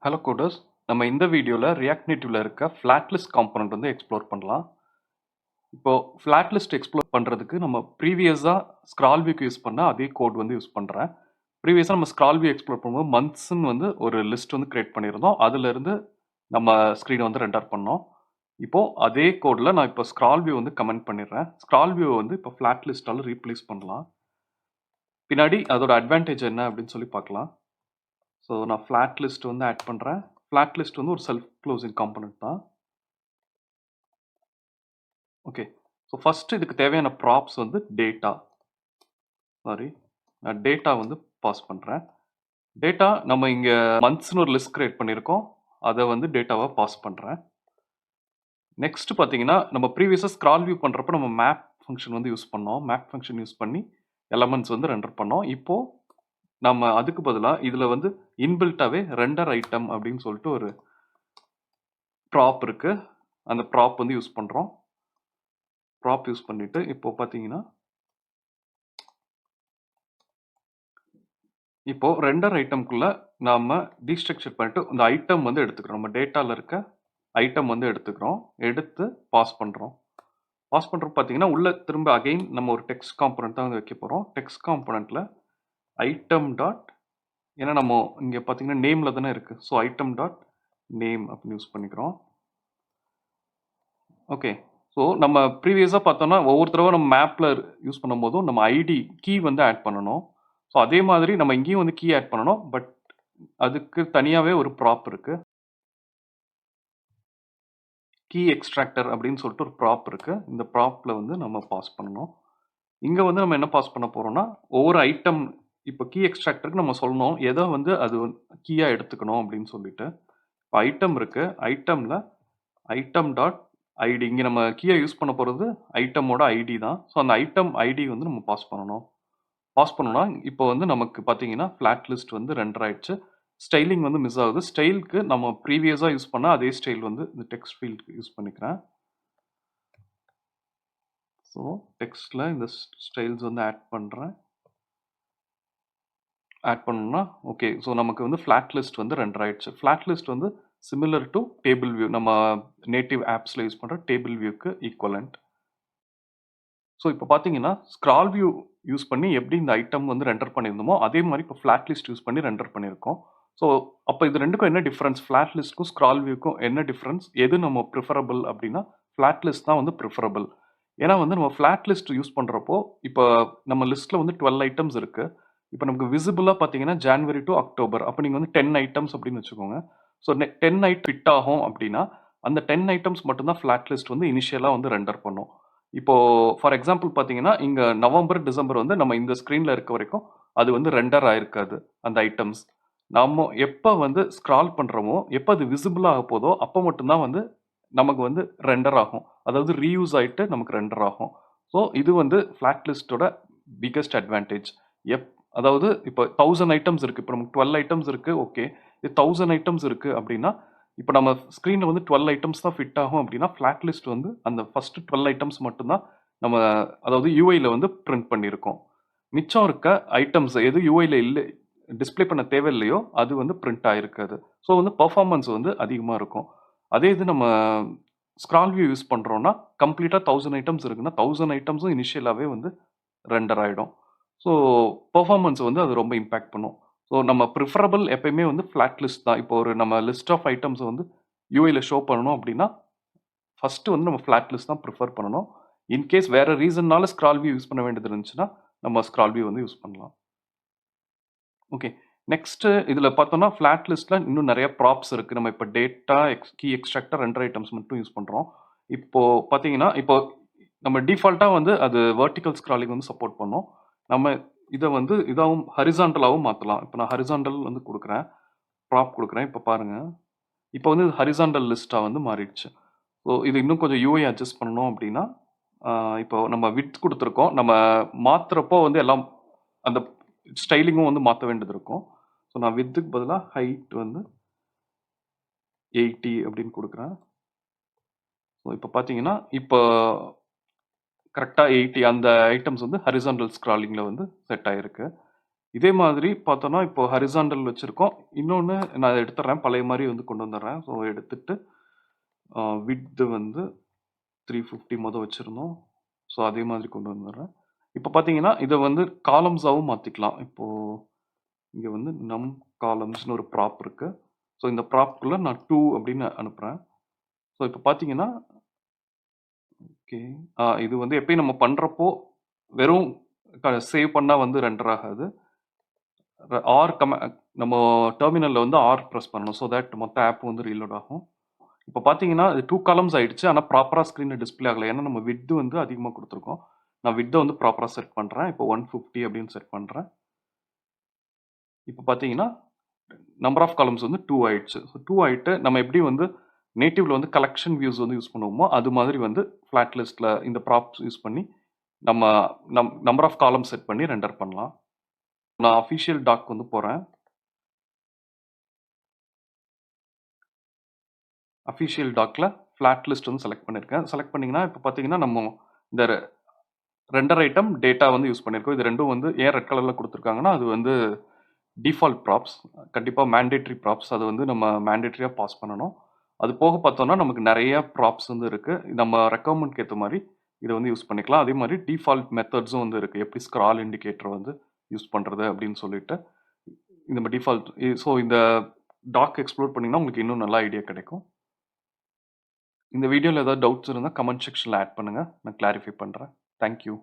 Hello coders, நம்ம இந்த வீடியோவில் ரியாக்ட் நேட்டிவ்ல இருக்க ஃப்ளாட்லிஸ்ட் காம்பனண்ட் வந்து எக்ஸ்ப்ளோர் பண்ணலாம். இப்போ ஃப்ளாட்லிஸ்ட் எக்ஸ்ப்ளோர் பண்ணுறதுக்கு நம்ம ப்ரீவியஸாக ஸ்க்ரால் வியூக்கு யூஸ் பண்ண அதே கோட் வந்து யூஸ் பண்ணுறேன். ப்ரீவியஸாக நம்ம ஸ்க்ரால் வியூ எக்ஸ்ப்ளோர் பண்ணும்போது மந்த்ஸ்ன்னு வந்து ஒரு லிஸ்ட் வந்து கிரியேட் பண்ணியிருந்தோம். அதுலேருந்து நம்ம ஸ்க்ரீனை வந்து ரெண்டர் பண்ணோம். இப்போ அதே கோடில் நான் இப்போ ஸ்க்ரால் வியூ வந்து கமெண்ட் பண்ணிடுறேன். ஸ்க்ரால் வியூ வந்து இப்போ ஃப்ளாட் லிஸ்ட்டால் ரீப்ளேஸ் பண்ணலாம். பின்னாடி அதோட அட்வான்டேஜ் என்ன அப்படின்னு சொல்லி பார்க்கலாம். ஸோ நான் ஃப்ளாட் லிஸ்ட் வந்து ஆட் பண்ணுறேன். ஃப்ளாட் லிஸ்ட் வந்து ஒரு செல்ஃப் க்ளோசிங் காம்பனண்ட் தான். ஓகே, ஸோ ஃபஸ்ட்டு இதுக்கு தேவையான ப்ராப்ஸ் வந்து டேட்டா. நான் டேட்டா வந்து பாஸ் பண்ணுறேன். டேட்டா நம்ம இங்கே மந்த்ஸ்னு ஒரு லிஸ்ட் கிரியேட் பண்ணியிருக்கோம். அதை வந்து டேட்டாவை பாஸ் பண்ணுறேன். நெக்ஸ்ட் பார்த்தீங்கன்னா நம்ம ப்ரீவியஸாக ஸ்க்ரால் வியூ பண்ணுறப்ப நம்ம மேப் ஃபங்க்ஷன் வந்து யூஸ் பண்ணோம். மேப் ஃபங்க்ஷன் யூஸ் பண்ணி எலமெண்ட்ஸ் வந்து ரெண்டர் பண்ணோம். இப்போது நம்ம அதுக்கு பதிலாக இதில் வந்து இன்பில்ட்டாகவே ரெண்டர் ஐட்டம் அப்படின்னு சொல்லிட்டு ஒரு ப்ராப் இருக்குது. அந்த ப்ராப் வந்து யூஸ் பண்ணுறோம். ப்ராப் யூஸ் பண்ணிவிட்டு இப்போது பார்த்தீங்கன்னா இப்போ ரெண்டர் ஐட்டம்குள்ள நாம டீஸ்ட்ரக்சர் பண்ணிட்டு இந்த ஐட்டம் வந்து எடுத்துக்கிறோம். நம்ம டேட்டால இருக்க ஐட்டம் வந்து எடுத்துக்கிறோம். எடுத்து பாஸ் பண்றோம். பாஸ் பண்றப்ப பார்த்தீங்கன்னா உள்ள திரும்ப அகைன் நம்ம ஒரு டெக்ஸ்ட் காம்பனண்ட் தான் வந்து வைக்க போறோம். டெக்ஸ்ட் காம்பனண்ட்ல ஐட்டம் டாட், ஏன்னா நம்ம இங்க பார்த்தீங்கன்னா நேம்ல தானே இருக்கு. ஸோ ஐட்டம் டாட் நேம் அப்படின்னு யூஸ் பண்ணிக்கிறோம். ஓகே, ஸோ நம்ம ப்ரீவியஸாக பார்த்தோம்னா ஒவ்வொரு தடவை நம்ம மேப்பில் யூஸ் பண்ணும்போதும் நம்ம ஐடி கீ வந்து ஆட் பண்ணணும். ஸோ அதே மாதிரி நம்ம இங்கேயும் வந்து கீ ஆட் பண்ணணும். பட் அதுக்கு தனியாகவே ஒரு ப்ராப் இருக்கு. கீ எக்ஸ்ட்ராக்டர் அப்படின்னு சொல்லிட்டு ஒரு ப்ராப் இருக்கு. இந்த ப்ராப்ல வந்து நம்ம பாஸ் பண்ணணும். இங்க வந்து நம்ம என்ன பாஸ் பண்ண போறோம்னா ஒவ்வொரு ஐட்டம், இப்போ கீ எக்ஸ்ட்ராக்டருக்கு நம்ம சொல்லணும் எதை வந்து அது கீயா எடுத்துக்கணும் அப்படின்னு சொல்லிட்டு. இப்போ ஐட்டம் இருக்கு. ஐட்டம்ல ஐட்டம் டாட் ஐடி, இங்க நம்ம கீயை யூஸ் பண்ண போறது ஐட்டமோட ஐடி தான். ஸோ அந்த ஐட்டம் ஐடி வந்து நம்ம பாஸ் பண்ணணும். பாஸ் பண்ணோம்னா இப்போ வந்து நமக்கு பார்த்தீங்கன்னா ஃப்ளாட் லிஸ்ட் வந்து ரெண்டர் ஆயிடுச்சு. ஸ்டைலிங் வந்து மிஸ் ஆகுது. ஸ்டைலுக்கு நம்ம ப்ரீவியஸாக யூஸ் பண்ண அதே ஸ்டைல் வந்து இந்த டெக்ஸ்ட் ஃபீல்டுக்கு யூஸ் பண்ணிக்கிறேன். ஸோ டெக்ஸ்ட்டில் இந்த ஸ்டைல்ஸ் வந்து ஆட் பண்ணுறேன். ஆட் பண்ணோம்னா ஓகே, ஸோ நமக்கு வந்து ஃப்ளாட் லிஸ்ட் வந்து ரெண்டர் ஆயிடுச்சு. ஃப்ளாட் லிஸ்ட் வந்து சிமிலர் டு டேபிள் வியூ, நம்ம நேட்டிவ் ஆப்ஸில் யூஸ் பண்ணுற டேபிள் வியூக்கு ஈக்குவலண்ட். ஸோ இப்போ பார்த்தீங்கன்னா ஸ்க்ரால் வியூ யூஸ் பண்ணி எப்படி இந்த ஐட்டம் வந்து ரெண்டர் பண்ணியிருந்தோமோ அதே மாதிரி இப்போ ஃப்ளாட் லிஸ்ட் யூஸ் பண்ணி ரெண்டர் பண்ணியிருக்கோம். ஸோ அப்போ இது ரெண்டுக்கும் என்ன டிஃப்ரென்ஸ், ஃப்ளாட் லிஸ்ட்க்கும் ஸ்க்ரால் வியூக்கும் என்ன டிஃப்ரென்ஸ், எது நம்ம ப்ரிஃபரபிள் அப்படின்னா ஃப்ளாட் லிஸ்ட் தான் வந்து ப்ரிஃபரபிள். ஏன்னா வந்து நம்ம ஃப்ளாட் லிஸ்ட் யூஸ் பண்ணுறப்போ இப்போ நம்ம லிஸ்ட்டில் வந்து 12 ஐட்டம்ஸ் இருக்குது. இப்போ நமக்கு விசிபிளாக பார்த்தீங்கன்னா ஜான்வரி டு அக்டோபர், அப்போ நீங்கள் வந்து 10 ஐட்டம்ஸ் அப்படின்னு வச்சுக்கோங்க. ஸோ 10 ஐட்டம் ஃபிட் ஆகும் அப்படின்னா அந்த 10 ஐட்டம்ஸ் மட்டும்தான் ஃப்ளாட் லிஸ்ட் வந்து இனிஷியலாக வந்து ரெண்டர் பண்ணும். இப்போ ஃபார் எக்ஸாம்பிள் பார்த்தீங்கன்னா இங்க நவம்பர் டிசம்பர் வந்து நம்ம இந்த ஸ்க்ரீன்ல இருக்க வரைக்கும் அது வந்து ரெண்டர் ஆயிருக்காது அந்த ஐட்டம்ஸ். நம்ம எப்போ வந்து ஸ்க்ரால் பண்றோமோ, எப்போ அது விசிபிள் ஆக போதோ அப்போ மட்டும்தான் வந்து நமக்கு வந்து ரெண்டர் ஆகும். அதாவது ரீயூஸ் ஆயிட்டு நமக்கு ரெண்டர் ஆகும். ஸோ இது வந்து ஃப்ளாட் லிஸ்டோட பிக்கஸ்ட் அட்வான்டேஜ். எப் அதாவது இப்போ 1000 ஐட்டம்ஸ் இருக்கு. இப்போ நமக்கு 12 ஐட்டம்ஸ் இருக்கு. ஓகே, இது 1000 ஐட்டம்ஸ் இருக்கு அப்படின்னா இப்போ நம்ம ஸ்க்ரீனில் வந்து 12 ஐட்டம்ஸ் தான் ஃபிட் ஆகும் அப்படின்னா ஃப்ளாட் லிஸ்ட் வந்து அந்த ஃபர்ஸ்ட் 12 ஐட்டம்ஸ் மட்டும்தான் நம்ம, அதாவது யூஐயில் வந்து பிரிண்ட் பண்ணியிருக்கோம். மிச்சம் இருக்க ஐட்டம்ஸ் எது யூஐயில் இல்லை, டிஸ்பிளே பண்ண தேவையில்லையோ அது வந்து பிரிண்ட் ஆகிருக்காது. ஸோ வந்து பர்ஃபார்மன்ஸ் வந்து அதிகமாக இருக்கும். அதே இது நம்ம ஸ்க்ரால் வியூ யூஸ் பண்ணுறோன்னா கம்ப்ளீட்டாக 1000 ஐட்டம்ஸ் இருக்குன்னா 1000 ஐட்டம்ஸும் இனிஷியலாகவே வந்து ரெண்டர் ஆகிடும். ஸோ பர்ஃபார்மன்ஸ் வந்து அது ரொம்ப இம்பேக்ட் பண்ணும். ஸோ நம்ம ப்ரிஃபரபிள் எப்பயுமே வந்து ஃப்ளாட் லிஸ்ட் தான். இப்போ ஒரு நம்ம லிஸ்ட் ஆஃப் ஐட்டம்ஸ் வந்து யூஐல ஷோ பண்ணணும் அப்படின்னா ஃபர்ஸ்ட் வந்து நம்ம ஃப்ளாட் லிஸ்ட் தான் ப்ரிஃபர் பண்ணணும். இன்கேஸ் வேற ரீசன்னால ஸ்க்ரால் வியூ யூஸ் பண்ண வேண்டியது இருந்துச்சுன்னா நம்ம ஸ்க்ரால் வியூ வந்து யூஸ் பண்ணலாம். ஓகே, நெக்ஸ்ட் இதுல பார்த்தோம்னா ஃப்ளாட் லிஸ்ட்ல இன்னும் நிறைய ப்ராப்ஸ் இருக்கு. நம்ம இப்போ data key extractor render items மட்டும் யூஸ் பண்றோம். இப்போ பார்த்தீங்கன்னா இப்போ நம்ம டிஃபால்ட்டா வந்து அது வெர்டிகல் ஸ்க்ராலிங் வந்து சப்போர்ட் பண்ணும். நம்ம இதை வந்து இதாகவும் ஹரிசாண்டலாகவும் மாற்றலாம். இப்போ நான் ஹரிசாண்டல் வந்து கொடுக்குறேன், ப்ராப் கொடுக்குறேன். இப்போ பாருங்க, இப்போ வந்து ஹரிசாண்டல் லிஸ்டா வந்து மாறிடுச்சு. ஸோ இது இன்னும் கொஞ்சம் யூஐ அட்ஜஸ்ட் பண்ணணும் அப்படின்னா இப்போ நம்ம விட்த் கொடுத்துருக்கோம். நம்ம மாத்துறப்போ வந்து எல்லாம் அந்த ஸ்டைலிங்கும் வந்து மாற்ற வேண்டியது இருக்கும். ஸோ நான் வித்துக்கு பதிலாக ஹைட் வந்து 80 அப்படின்னு கொடுக்குறேன். ஸோ இப்போ பார்த்தீங்கன்னா இப்போ கரெக்டாக 80 அந்த ஐட்டம்ஸ் வந்து ஹரிசாண்டல் ஸ்க்ராலிங்கில் வந்து செட் ஆகிருக்கு. இதே மாதிரி பார்த்தோம்னா, இப்போ ஹாரிசான்டல் வச்சிருக்கோம். இன்னொன்னு நான் அத எடுத்துடுறேன். பழைய மாரி வந்து கொண்டு வந்துடுறேன். ஸோ எடுத்துட்டு விட்த் வந்து 350 வச்சிருந்தோம். ஸோ அதே மாதிரி கொண்டு வந்துடுறேன். இப்போ பார்த்தீங்கன்னா, இத வந்து காலம்ஸாவும் மாத்திக்கலாம். இப்போ இங்க வந்து நம் காலம்ஸ்ன்னு ஒரு ப்ராப் இருக்கு. ஸோ இந்த ப்ராப்க்குள்ள நான் 2 அப்படின்னு அனுப்புறேன். ஸோ இப்போ பார்த்தீங்கன்னா, ஓகே. இது வந்து எப்பயும் நம்ம பண்றப்போ, வெறும் சேவ் பண்ணா வந்து ரெண்டர் ஆகாது. ஆர் நம்ம டெர்மினல்ல வந்து ஆர் பிரஸ் பண்ணணும். ஸோ தட் மொத்த ஆப் வந்து ரீலோட் ஆகும். இப்போ பார்த்தீங்கன்னா, இது 2 காலம்ஸ் ஆயிடுச்சு. ஆனா ப்ராப்பரா ஸ்க்ரீன்ல டிஸ்ப்ளே ஆகல. ஏன்னா நம்ம விட்த் வந்து அதிகமா குடுத்துருக்கோம். நான் விட்ட வந்து ப்ராப்பரா செட் பண்றேன். இப்போ 150 அப்படின்னு செட் பண்றேன். இப்போ பார்த்தீங்கன்னா, நம்பர் ஆஃப் காலம்ஸ் வந்து 2 ஆயிடுச்சு. ஸோ 2 ஆயிட்டு நம்ம எப்படி வந்து நேட்டிவ்ல வந்து கலெக்ஷன் வியூஸ் வந்து யூஸ் பண்ணுவோமோ, அது மாதிரி வந்து ஃபிளாட் லிஸ்ட்ல இந்த ப்ராப்ஸ் யூஸ் பண்ணி நம்ம நம்பர் ஆஃப் காலம்ஸ் செட் பண்ணி ரெண்டர் பண்ணலாம். நான் அஃபிஷியல் டாக் வந்து போறேன். அஃபிஷியல் டாக்ல ஃபிளாட் லிஸ்ட் வந்து செலக்ட் பண்ணியிருக்கேன். செலக்ட் பண்ணீங்கன்னா, இப்போ பார்த்தீங்கன்னா, நம்ம இந்த ரெண்டர் ஐட்டம், டேட்டா வந்து யூஸ் பண்ணியிருக்கோம். இது 2ம் வந்து ஏன் ரெட் கலர்ல குடுத்துருக்காங்கன்னா, அது வந்து டிஃபால்ட் ப்ராப்ஸ். கண்டிப்பா மேண்டேட்டரி ப்ராப்ஸ். அது வந்து நம்ம மேண்டேட்டரியா பாஸ் பண்ணணும். அது போக பார்த்தோம்னா, நமக்கு நெறைய ப்ராப்ஸ் வந்து இருக்கு. நம்ம ரெக்வயர்மென்ட்க்கு ஏத்த மாரி இத வந்து யூஸ் பண்ணிக்கலாம். அதே மாரி டிஃபால்ட் மெத்தட்ஸும் வந்து இருக்கு. எப்படி ஸ்க்ரால் இண்டிகேட்டர் வந்து யூஸ் பண்றது அப்படின்னு சொல்லிட்டு, இந்த டிஃபால்ட் ஸோ இந்த டாக் எக்ஸ்ப்ளோர் பண்ணீங்கன்னா, உங்களுக்கு இன்னும் நல்ல ஐடியா கிடைக்கும். இந்த வீடியோல ஏதாவது டவுட்ஸ் இருந்தா கமெண்ட் செக்ஷன்ல ஆட் பண்ணுங்க. நான் கிளாரிஃபை பண்றேன். Thank you.